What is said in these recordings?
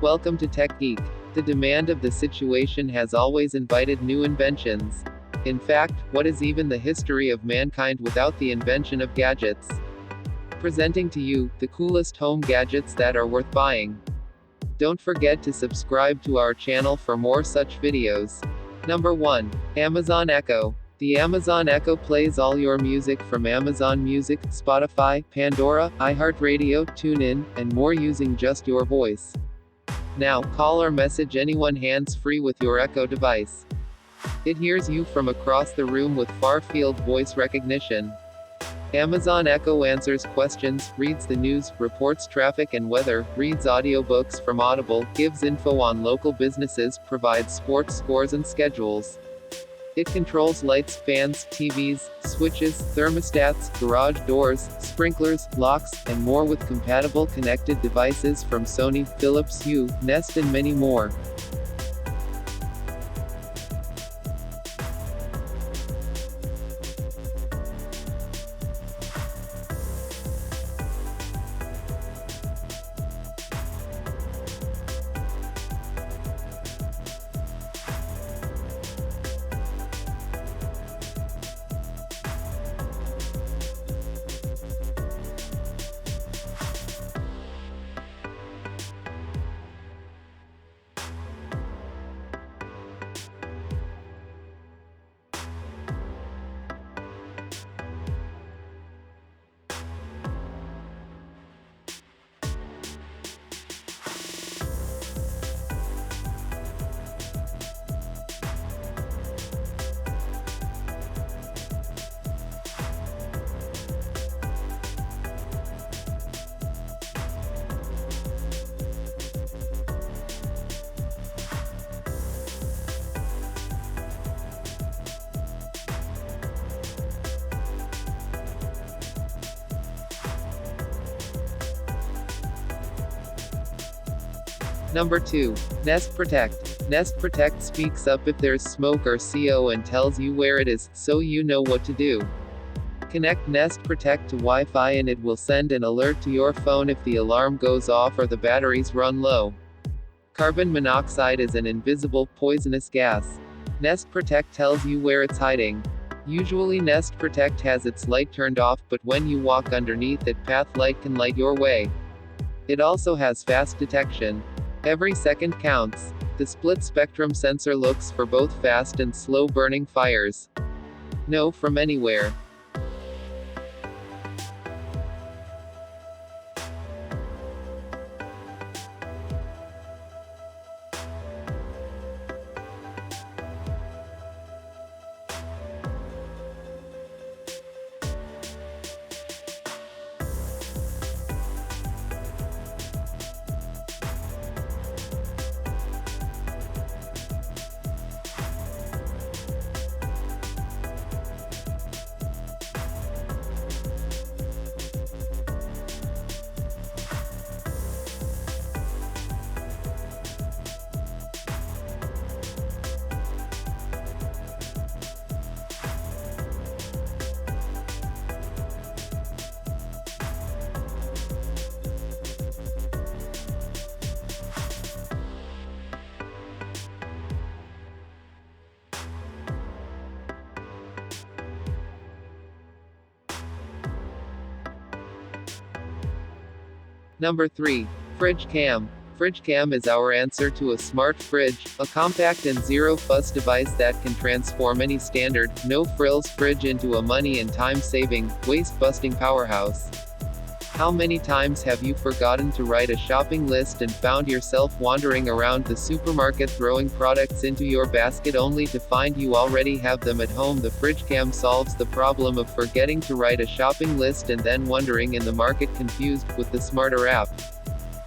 Welcome to Tech Geek. The demand of the situation has always invited new inventions. In fact, what is even the history of mankind without the invention of gadgets? Presenting to you, the coolest home gadgets that are worth buying. Don't forget to subscribe to our channel for more such videos. Number 1. Amazon Echo. The Amazon Echo plays all your music from Amazon Music, Spotify, Pandora, iHeartRadio, TuneIn, and more using just your voice. Now, call or message anyone hands-free with your Echo device. It hears you from across the room with far-field voice recognition. Amazon Echo answers questions, reads the news, reports traffic and weather, reads audiobooks from Audible, gives info on local businesses, provides sports scores and schedules. It controls lights, fans, TVs, switches, thermostats, garage doors, sprinklers, locks, and more with compatible connected devices from Sony, Philips Hue, Nest and many more. Number 2. Nest Protect. Nest Protect speaks up if there's smoke or CO and tells you where it is, so you know what to do. Connect Nest Protect to Wi-Fi and it will send an alert to your phone if the alarm goes off or the batteries run low. Carbon monoxide is an invisible, poisonous gas. Nest Protect tells you where it's hiding. Usually Nest Protect has its light turned off, but when you walk underneath it, path light can light your way. It also has fast detection. Every second counts. The split spectrum sensor looks for both fast and slow burning fires. Know from anywhere. Number 3. Fridge Cam. Fridge Cam is our answer to a smart fridge, a compact and zero-fuss device that can transform any standard, no-frills fridge into a money and time-saving, waste-busting powerhouse. How many times have you forgotten to write a shopping list and found yourself wandering around the supermarket throwing products into your basket only to find you already have them at home? The Fridge Cam solves the problem of forgetting to write a shopping list and then wandering in the market confused, with the smarter app.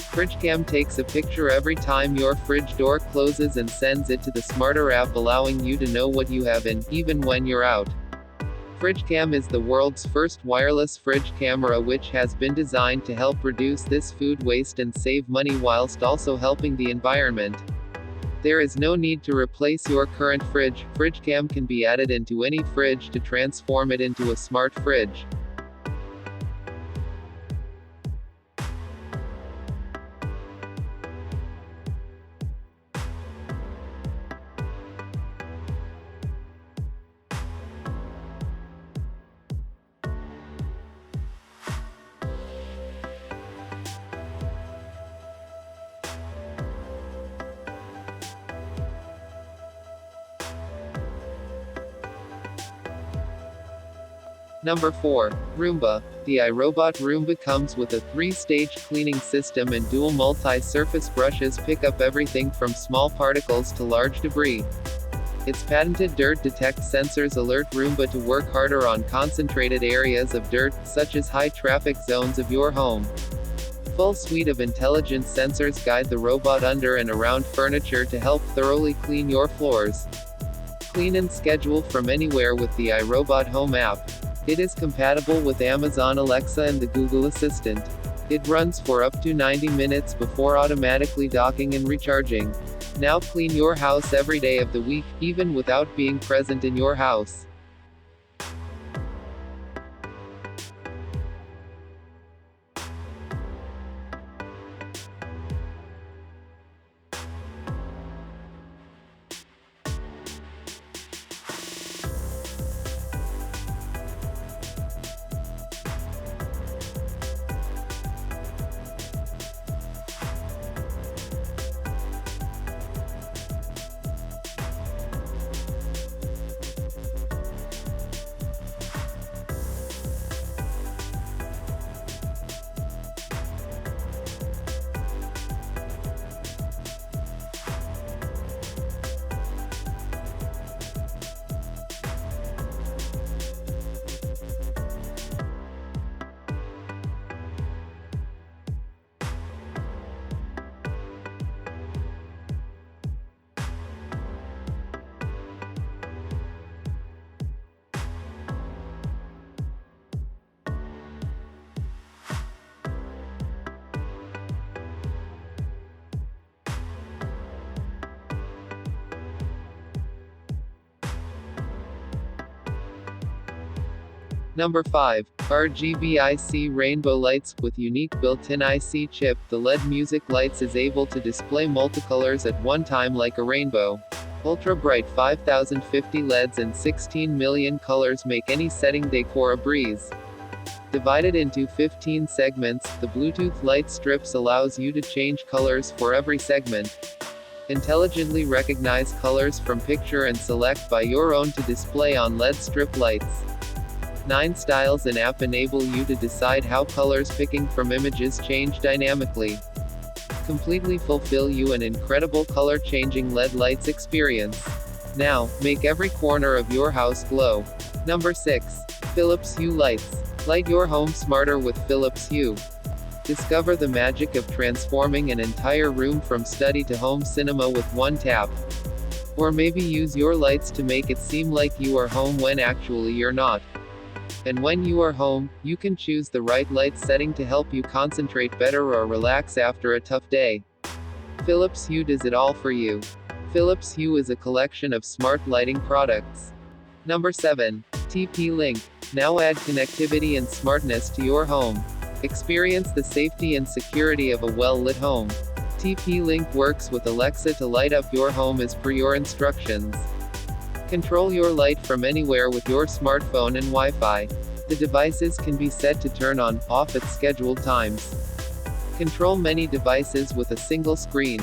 Fridge Cam takes a picture every time your fridge door closes and sends it to the smarter app, allowing you to know what you have in, even when you're out. Fridge Cam is the world's first wireless fridge camera, which has been designed to help reduce this food waste and save money whilst also helping the environment. There is no need to replace your current fridge. Fridge Cam can be added into any fridge to transform it into a smart fridge. Number 4. Roomba. The iRobot Roomba comes with a 3-stage cleaning system and dual multi-surface brushes pick up everything from small particles to large debris. Its patented dirt detect sensors alert Roomba to work harder on concentrated areas of dirt, such as high-traffic zones of your home. Full suite of intelligent sensors guide the robot under and around furniture to help thoroughly clean your floors. Clean and schedule from anywhere with the iRobot Home app. It is compatible with Amazon Alexa and the Google Assistant. It runs for up to 90 minutes before automatically docking and recharging. Now clean your house every day of the week, even without being present in your house. Number 5. RGBIC Rainbow Lights. With unique built-in IC chip, the LED music lights is able to display multicolors at one time like a rainbow. Ultra-bright 5050 LEDs and 16 million colors make any setting decor a breeze. Divided into 15 segments, the Bluetooth light strips allows you to change colors for every segment. Intelligently recognize colors from picture and select by your own to display on LED strip lights. 9 styles and app enable you to decide how colors picking from images change dynamically. Completely fulfill you an incredible color-changing LED lights experience. Now, make every corner of your house glow. Number 6. Philips Hue Lights. Light your home smarter with Philips Hue. Discover the magic of transforming an entire room from study to home cinema with one tap. Or maybe use your lights to make it seem like you are home when actually you're not. And when you are home, you can choose the right light setting to help you concentrate better or relax after a tough day. Philips Hue does it all for you. Philips Hue is a collection of smart lighting products. Number 7. TP-Link. Now add connectivity and smartness to your home. Experience the safety and security of a well-lit home. TP-Link works with Alexa to light up your home as per your instructions. Control your light from anywhere with your smartphone and Wi-Fi. The devices can be set to turn on, off at scheduled times. Control many devices with a single screen.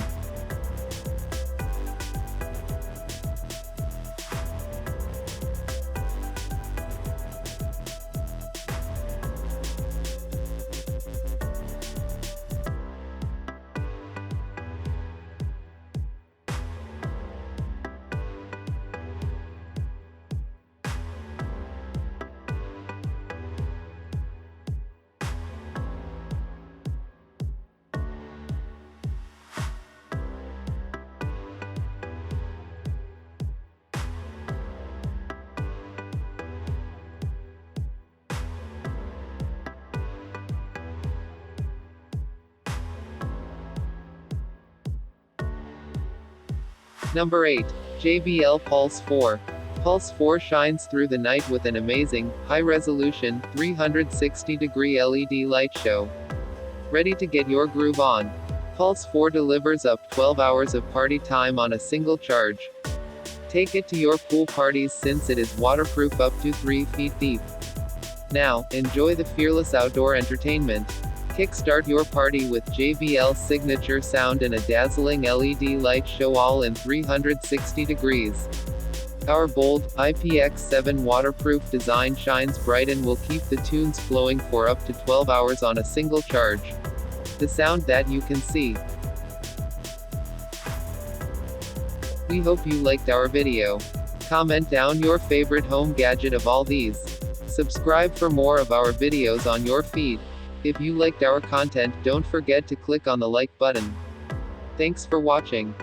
Number 8. JBL Pulse 4. Pulse 4 shines through the night with an amazing, high-resolution, 360-degree LED light show. Ready to get your groove on. Pulse 4 delivers up 12 hours of party time on a single charge. Take it to your pool parties since it is waterproof up to 3 feet deep. Now, enjoy the fearless outdoor entertainment. Kickstart your party with JBL's signature sound and a dazzling LED light show all in 360 degrees. Our bold, IPX7 waterproof design shines bright and will keep the tunes flowing for up to 12 hours on a single charge. The sound that you can see. We hope you liked our video. Comment down your favorite home gadget of all these. Subscribe for more of our videos on your feed. If you liked our content, don't forget to click on the like button. Thanks for watching.